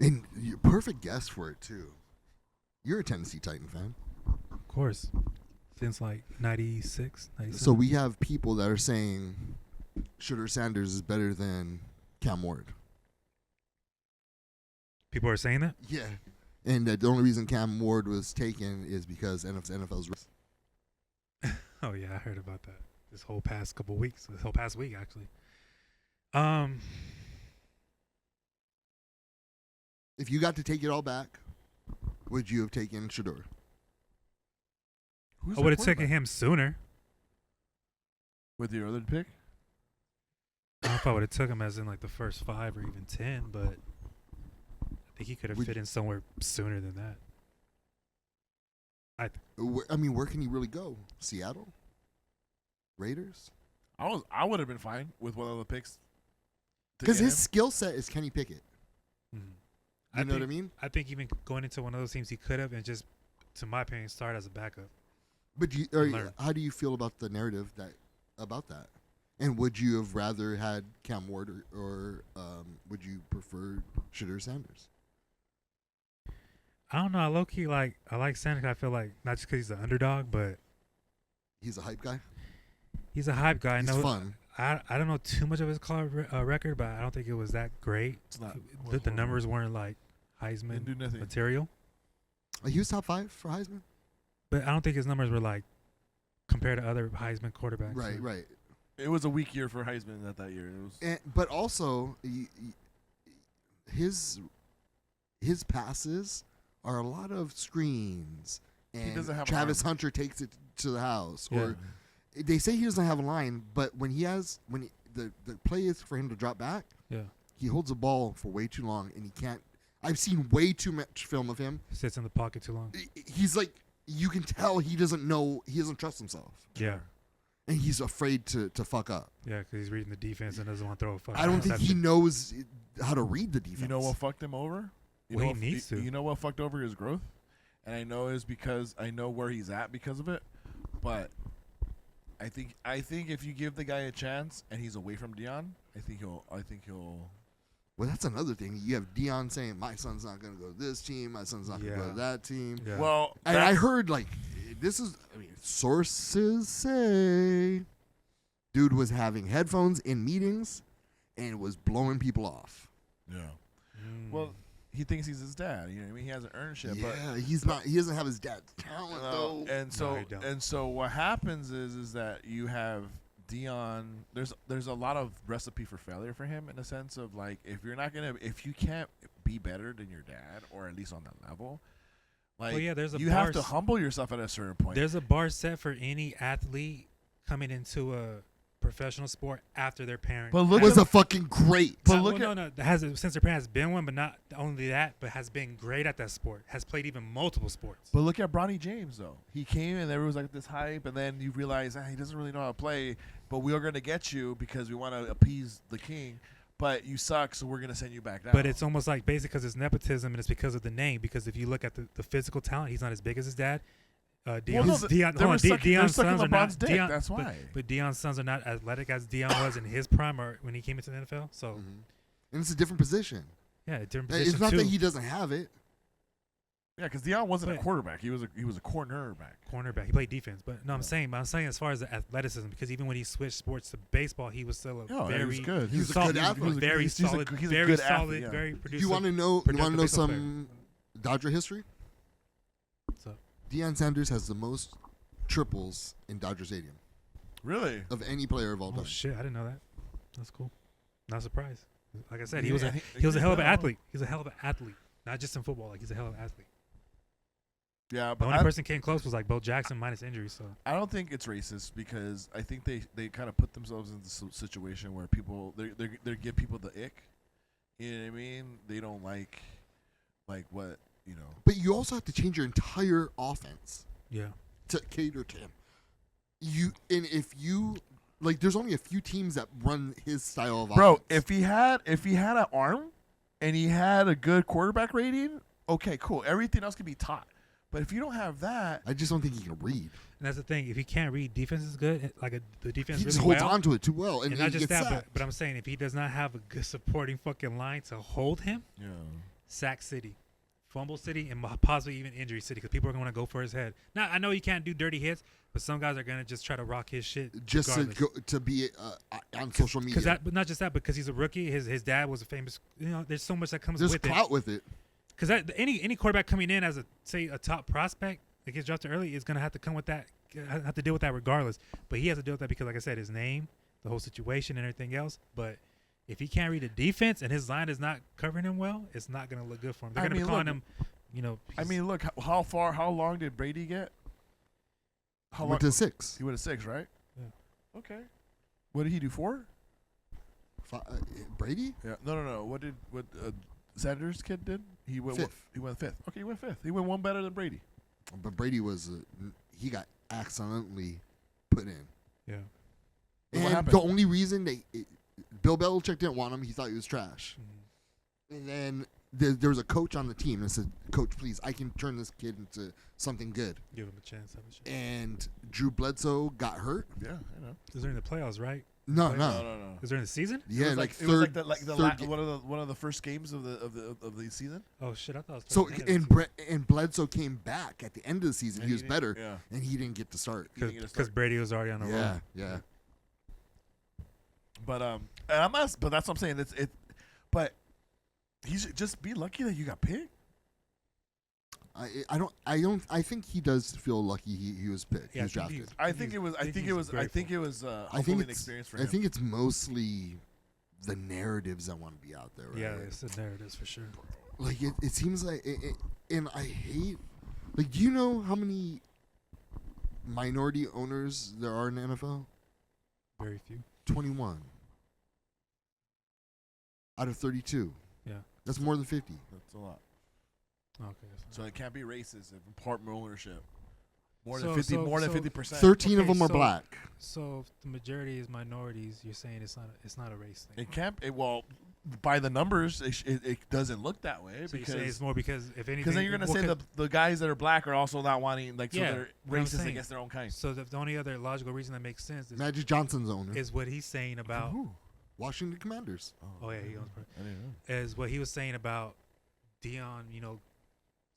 And you're perfect guess for it too. You're a Tennessee Titan fan. Of course. Since like 96, 97. So we have people that are saying Shador Sanders is better than Cam Ward. People are saying that? Yeah. And the only reason Cam Ward was taken is because NFL's. Oh, yeah, I heard about that this whole past couple weeks. This whole past week, actually. If you got to take it all back, would you have taken Shador? I would have taken him sooner. With your other pick? I don't know if I would have took him as in like the first 5 or even 10, but I think he could have fit in somewhere sooner than that. I mean, where can he really go? Seattle? Raiders? I would have been fine with one of the picks. Because his skill set is Kenny Pickett. Mm-hmm. You know what I mean? I think even going into one of those teams, he could have, and just, to my opinion, start as a backup. But how do you feel about the narrative about that? And would you have rather had Cam Ward or would you prefer Shador Sanders? I don't know. I low-key I like Sanders. I feel like not just because he's an underdog, but he's a hype guy. He's a hype guy. He's fun. I don't know too much of his college record, but I don't think it was that great. It's not. The numbers weren't like Heisman material. He was top 5 for Heisman. But I don't think his numbers were like compared to other Heisman quarterbacks. Right, right. It was a weak year for Heisman that year. It was, but also, his passes are a lot of screens, and Travis Hunter takes it to the house. Yeah. Or they say he doesn't have a line, but when the play is for him to drop back, he holds the ball for way too long, and he can't. I've seen way too much film of him. He sits in the pocket too long. He's like, you can tell he doesn't trust himself. Yeah. And he's afraid to fuck up. Yeah, because he's reading the defense and doesn't want to throw a fuck. I don't think he knows how to read the defense. You know what fucked him over? He needs to. You know what fucked over his growth? And I know is because I know where he's at because of it. But I think if you give the guy a chance and he's away from Deion, I think he'll. Well, that's another thing. You have Deion saying, my son's not going to go to this team. My son's not going to go to that team. Yeah. Well, and I heard, sources say dude was having headphones in meetings and was blowing people off. Yeah. Well, he thinks he's his dad. You know what I mean? He hasn't earned shit. Yeah, but he's not. He doesn't have his dad's talent, though. And so what happens is that you have Deion, there's a lot of recipe for failure for him in a sense of like if you can't be better than your dad or at least on that level, like you have to humble yourself at a certain point. There's a bar set for any athlete coming into a professional sport after their parent. But look, was a fucking great. But since their parent has been one, but not only that, but has been great at that sport, has played even multiple sports. But look at Bronny James though. He came and there was like this hype, and then you realize he doesn't really know how to play. But we are going to get you because we want to appease the king. But you suck, so we're going to send you back down. But it's almost like basically because it's nepotism and it's because of the name. Because if you look at the physical talent, he's not as big as his dad. Deion's sons are not. That's why. But Deion's sons are not athletic as Deion was in his prime or when he came into the NFL. So, and it's a different position. Yeah, a different position. It's not that he doesn't have it. Yeah, because Deion wasn't a quarterback. He was a cornerback. Cornerback. He played defense, but no, I'm saying as far as the athleticism, because even when he switched sports to baseball, he was still very good. He was a good athlete. Very solid. Very solid. Very producer. You want to know some Dodger history? What's up? Deion Sanders has the most triples in Dodger Stadium. Really? Of any player of all time. Oh shit! I didn't know that. That's cool. Not surprised. Like I said, he was a hell of an athlete. He's a hell of an athlete, not just in football. Like he's a hell of an athlete. Yeah, but the only person came close was like Bo Jackson minus injury. So I don't think it's racist because I think they kind of put themselves in this situation where people they give people the ick. You know what I mean? They don't like what you know. But you also have to change your entire offense. Yeah. To cater to him. There's only a few teams that run his style of offense. Bro, if he had an arm and he had a good quarterback rating, okay, cool. Everything else can be taught. But if you don't have that, I just don't think he can read. And that's the thing. If he can't read defenses good, the defense he really just holds well, on to it too well, and not just that, sacked. but I'm saying if he does not have a good supporting fucking line to hold him, sack city, fumble city, and possibly even injury city, because people are going to go for his head. Now I know you can't do dirty hits, but some guys are going to just try to rock his shit just to be on social media. But not just that, because he's a rookie. His dad was a famous. There's so much that comes with it. There's clout with it. Because any quarterback coming in as a top prospect that gets drafted early is going to have to come with that, have to deal with that regardless. But he has to deal with that because, like I said, his name, the whole situation, and everything else. But if he can't read the defense and his line is not covering him well, it's not going to look good for him. They're going to be calling him, look, how long did Brady get? He went to 6. He went to 6, right? Yeah. Okay. What did he do? 4? Brady? Yeah. No. What Sanders' kid did? He went 5th. He went 5th. Okay, he went 5th. He went one better than Brady. But Brady he got accidentally put in. Yeah. And the only reason Bill Belichick didn't want him, he thought he was trash. Mm-hmm. And then there was a coach on the team that said, "Coach, please, I can turn this kid into something good. Give him a chance." And Drew Bledsoe got hurt. Yeah, I know. It was during the playoffs, right? No. It was during the season? Yeah, it was third. One of the first games of the season. Oh shit! I thought it was so. And Bledsoe came back at the end of the season. He was better, and he didn't get to start because Brady was already on the roll. Yeah. But and I'm not. But that's what I'm saying. But he should just be lucky that you got picked. I think he does feel lucky he was picked. Yeah, he was drafted. I think it was a humbling experience for him. I think it's mostly the narratives that want to be out there. Right? Yeah, it's the narratives for sure. Like it seems like, and I hate. Like, do you know how many minority owners there are in the NFL? Very few. 21 out of 32. Yeah, that's more than 50. That's a lot. Okay. So it can't be racist if apartment ownership. More than 50%. 13 of them are black. So if the majority is minorities, you're saying it's not a race thing. It can't. Well, by the numbers, it doesn't look that way. So because it's more because if anything, because then you're gonna say the guys that are black are also not wanting so they're racist against their own kind. So the only other logical reason that makes sense is Magic Johnson's owner is what he's saying about Washington Commanders. Oh yeah, he owns. I didn't know. Is what he was saying about Dion,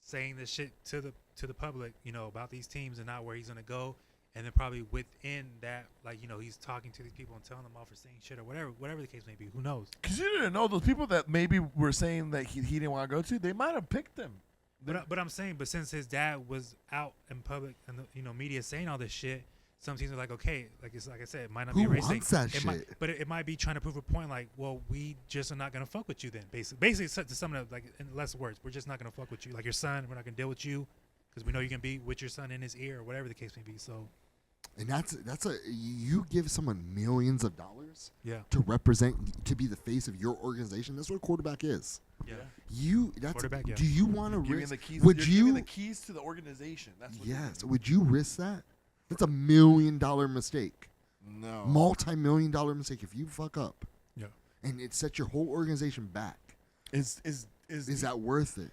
saying this shit to the public, about these teams and not where he's gonna go, and then probably within that, he's talking to these people and telling them off for saying shit or whatever the case may be. Who knows? Because you didn't know those people that maybe were saying that he didn't want to go to, they might have picked them. But I'm saying, but since his dad was out in public and the media saying all this shit, some teams are like, okay, like I said, it might not be a race thing. That shit? But it might be trying to prove a point, like, well, we just are not gonna fuck with you then. Basically, to sum it up, like in less words, we're just not gonna fuck with you. Like your son, we're not gonna deal with you because we know you can be with your son in his ear or whatever the case may be. So, and you give someone millions of dollars, to represent, to be the face of your organization. That's what a quarterback is. Yeah, quarterback. Yeah. Do you want to risk? Giving the keys to the organization? That's what. Yes. Would you risk that? That's $1 million mistake. No. Multi-million-dollar mistake if you fuck up. Yeah. And it sets your whole organization back. Is that worth it?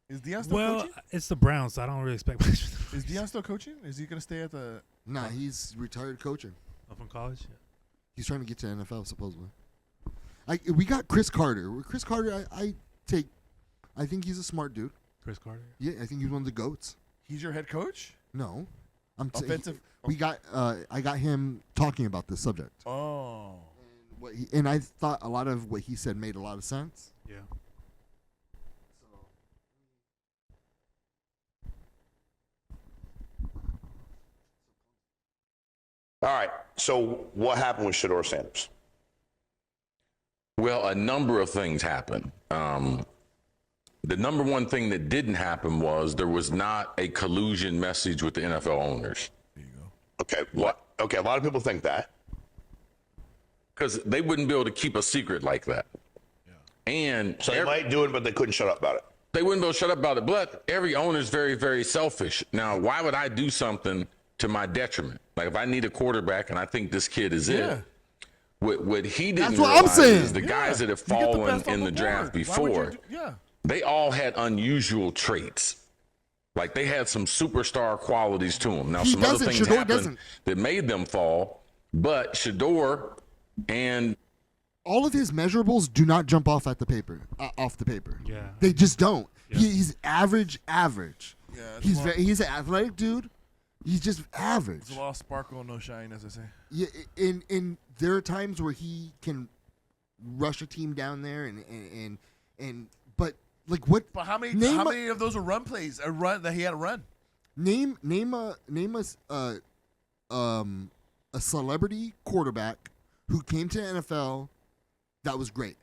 Is Dion still coaching? Well, it's the Browns, so I don't really expect much. Is Dion still coaching? Is he going to stay at the... Nah, he's retired coaching. From college? Yeah. He's trying to get to NFL, supposedly. We got Chris Carter. Chris Carter, I think he's a smart dude. Chris Carter? Yeah, I think he's one of the GOATs. He's your head coach? No. Offensive. I got him talking about this subject. Oh. And I thought a lot of what he said made a lot of sense. Yeah. All right. So what happened with Shador Sanders? Well, a number of things happened. The number one thing that didn't happen was there was not a collusion message with the NFL owners. There you go. Okay. What? Okay. A lot of people think that. Because they wouldn't be able to keep a secret like that. Yeah. And so they might do it, but they couldn't shut up about it. They wouldn't be able to shut up about it. But every owner is very, very selfish. Now, why would I do something to my detriment? Like if I need a quarterback and I think this kid is it. What he didn't realize is the guys that have fallen in the draft before, they all had unusual traits. Like they had some superstar qualities to him. Now He some other doesn't. things Shador happened doesn't. that made them fall, but Shador and all of his measurables do not jump off at the paper. Yeah. They just don't. Yeah. He's average. Yeah, He's an athletic dude. He's just average. There's a lot of sparkle, no shine, as I say. Yeah, and there are times where he can rush a team down there and but like what? But how many name of those were run plays? A run that he had to run. Name a celebrity quarterback who came to the NFL that was great.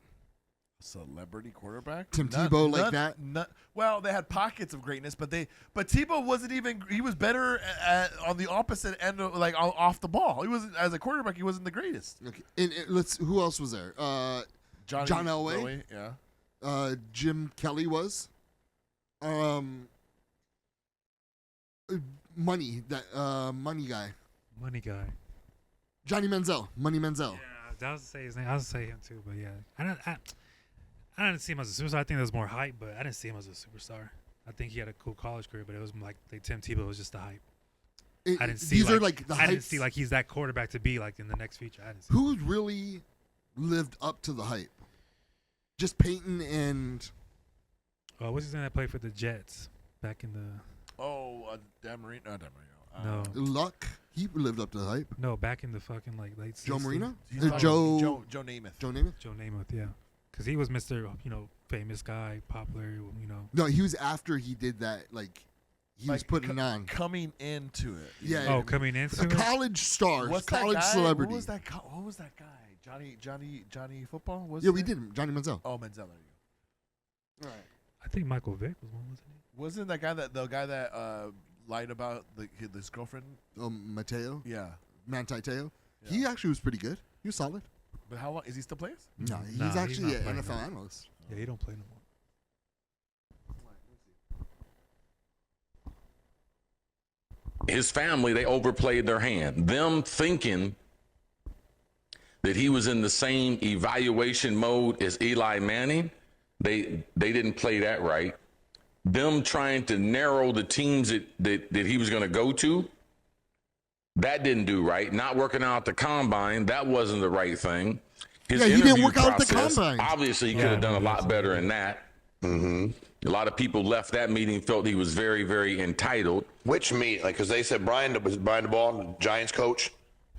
Celebrity quarterback? Tim Tebow like that? Well, they had pockets of greatness, but Tebow wasn't even. He was better on the opposite end, of, like off the ball. He wasn't as a quarterback. He wasn't the greatest. Okay, and let's. Who else was there? John Elway. Yeah. Jim Kelly was. Money guy. Money guy. Johnny Manziel. Money Manziel. Yeah, I was say his name. I was say him too, but yeah, I didn't see him as a superstar. I think there was more hype, but I didn't see him as a superstar. I think he had a cool college career, but it was like Tim Tebow was just the hype. I didn't see these are like the I didn't hypes. see like he's that quarterback to be like in the next future. I didn't see. Who really lived up to the hype? Just Peyton and What's his name that played for the Jets back in the? Dan Marino. Not Dan No, Marino. Luck. He lived up to the hype. no, back in the fucking like late. Joe 60s. Marino? He's Or talking Joe Joe Namath. Joe Namath? Joe Namath, yeah, because he was Mr. Famous guy, popular. No, he was after he did that. Like he was Like, putting it on. Coming into it. Yeah. Oh, coming into A it. college star, What's college that guy? celebrity. What was that guy? Johnny Football? Was Yeah, we did him. Johnny Manziel. Oh, Manziel. There you go. Right. I think Michael Vick was one, wasn't he? Wasn't the guy that lied about his girlfriend? Mateo. Yeah. Manti Te'o. Yeah. He actually was pretty good. He was solid. But how long is he still playing? No, he's Nah, he's actually not an playing NFL now. analyst. Yeah, he don't play no more. his family, they overplayed their hand. Them thinking that he was in the same evaluation mode as Eli Manning, they didn't play that right. Them trying to narrow the teams that he was going to go to, that didn't do right. Not working out at the combine, that wasn't the right thing. His Yeah, he didn't interview work out at the process, combine. obviously, he could have done a lot better in that. A lot of people left that meeting, felt he was very, very entitled. Which meet? Like, because they said Brian DeBall, the Giants coach,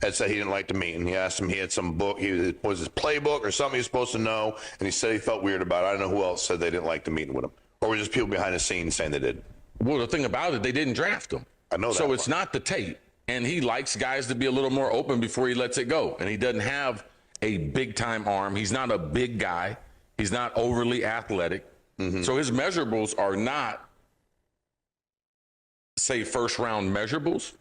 had said he didn't like the meeting. He asked him, he had some book, was his playbook or something he was supposed to know, and he said he felt weird about it. I don't know who else said they didn't like the meeting with him. Or were just people behind the scenes saying they did? Well, the thing about it, they didn't draft him. I know that. So it's not the tape. And he likes guys to be a little more open before he lets it go. And he doesn't have a big-time arm. He's not a big guy. He's not overly athletic. So his measurables are not, say, first-round measurables.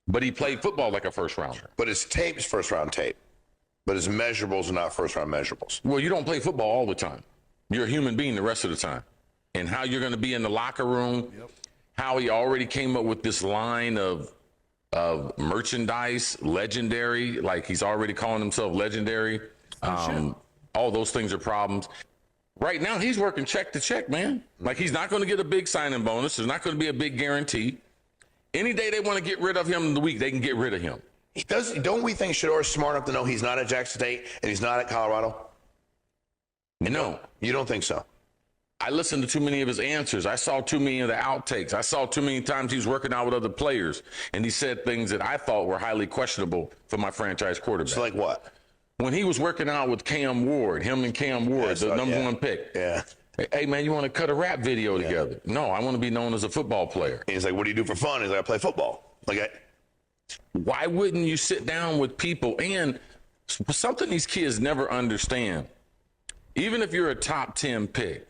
But he played football like a first-rounder. But his tape's first-round tape. But his measurables are not first-round measurables. Well, you don't play football all the time. You're a human being the rest of the time. And how you're going to be in the locker room, how he already came up with this line of merchandise, legendary, like he's already calling himself legendary. All those things are problems. Right now, he's working check to check, man. Like, he's not going to get a big signing bonus. There's not going to be a big guarantee. Any day they want to get rid of him in the week, they can get rid of him. He does. Don't we think Shador is smart enough to know he's not at Jackson State and he's not at Colorado? No. You don't think so? I listened to too many of his answers. I saw too many of the outtakes. I saw too many times he was working out with other players, and he said things that I thought were highly questionable for my franchise quarterback. So like what? When he was working out with Cam Ward, him and Cam Ward, the number one pick. Yeah. Hey, man, you want to cut a rap video together? No, I want to be known as a football player. And he's like, what do you do for fun? He's like, I play football. Like, Why wouldn't you sit down with people? And something these kids never understand, even if you're a top 10 pick,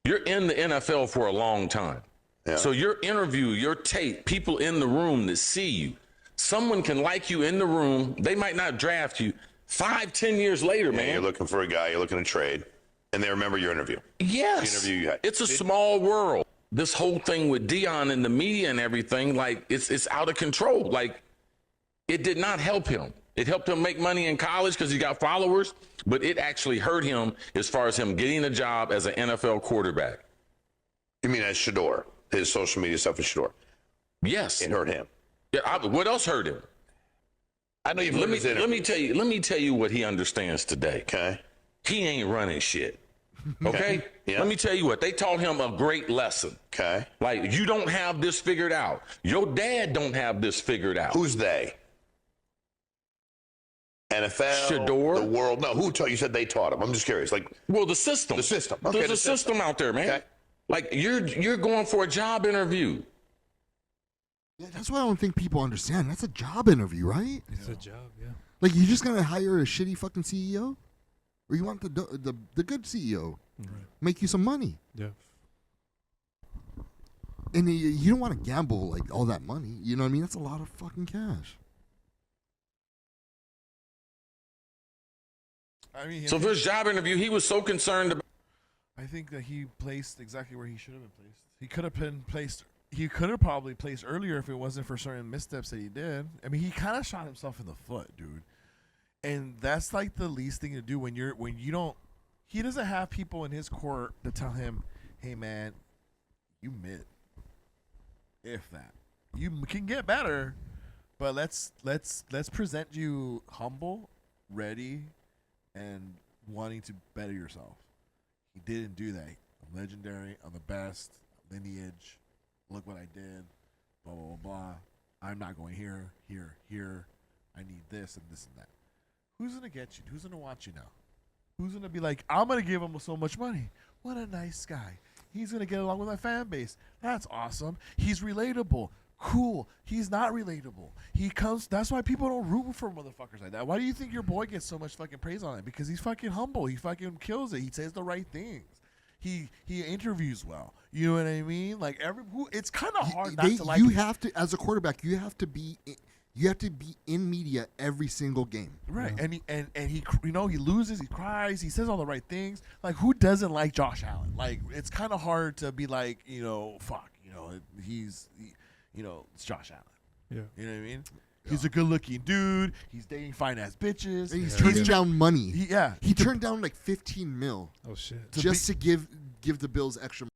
you're in the NFL for a long time. Yeah. So your interview, your tape, people in the room that see you, someone can like you in the room. They might not draft you 5-10 years later, man. You're looking for a guy, you're looking to trade, and they remember your interview. Yes. The interview you had. It's a small world. This whole thing with Dion and the media and everything, like, it's out of control. Like, it did not help him. It helped him make money in college because he got followers, but it actually hurt him as far as him getting a job as an NFL quarterback. You mean as Shador? his social media stuff with Shador. Yes. It hurt him. Yeah. What else hurt him? I know you've Let me tell you what he understands today. Okay. He ain't running shit. Okay? Yeah. Let me tell you what. They taught him a great lesson. Okay. Like, you don't have this figured out. Your dad don't have this figured out. Who's they? NFL, Shador? the world. No, who taught you? Said they taught him. I'm just curious. Like, Well, the system. The system. Okay, There's the a system out there, man. Okay. Like, you're going for a job interview. Yeah, that's what I don't think people understand. That's a job interview, right? It's a job, yeah. Like, you just gonna hire a shitty fucking CEO, or you want the good CEO, make you some money, Yeah. and you don't want to gamble like all that money. You know what I mean? That's a lot of fucking cash. I mean, So for his job interview, he was so concerned about. I think that he placed exactly where he should have been placed. He could have been placed. He could have probably placed earlier if it wasn't for certain missteps that he did. I mean, he kind of shot himself in the foot, dude. And that's like the least thing to do when you don't. He doesn't have people in his court to tell him, "Hey, man, you mid." If that, you can get better, but let's present you humble, ready, and wanting to better yourself. He didn't do that. I'm legendary. I'm the best. Lineage. Look what I did. Blah, blah, blah, blah. I'm not going here, here, here. I need this and this and that. Who's going to get you? Who's going to want you now? Who's going to be like, I'm going to give him so much money. What a nice guy. He's going to get along with my fan base. That's awesome. He's relatable. Cool. He's not relatable. He comes. That's why people don't root for motherfuckers like that. Why do you think your boy gets so much fucking praise on it? Because he's fucking humble. He fucking kills it. He says the right things. He interviews well. You know what I mean? Like it's kind of hard not to like. You have to, as a quarterback, you have to be in media every single game. Right, and he he loses, he cries, he says all the right things. Like, who doesn't like Josh Allen? Like, it's kind of hard to be like, fuck, it's Josh Allen. Yeah. You know what I mean? Yeah. He's a good-looking dude. He's dating fine-ass bitches. And he's turning down money. He turned down like $15 million. Oh shit. Just to give the Bills extra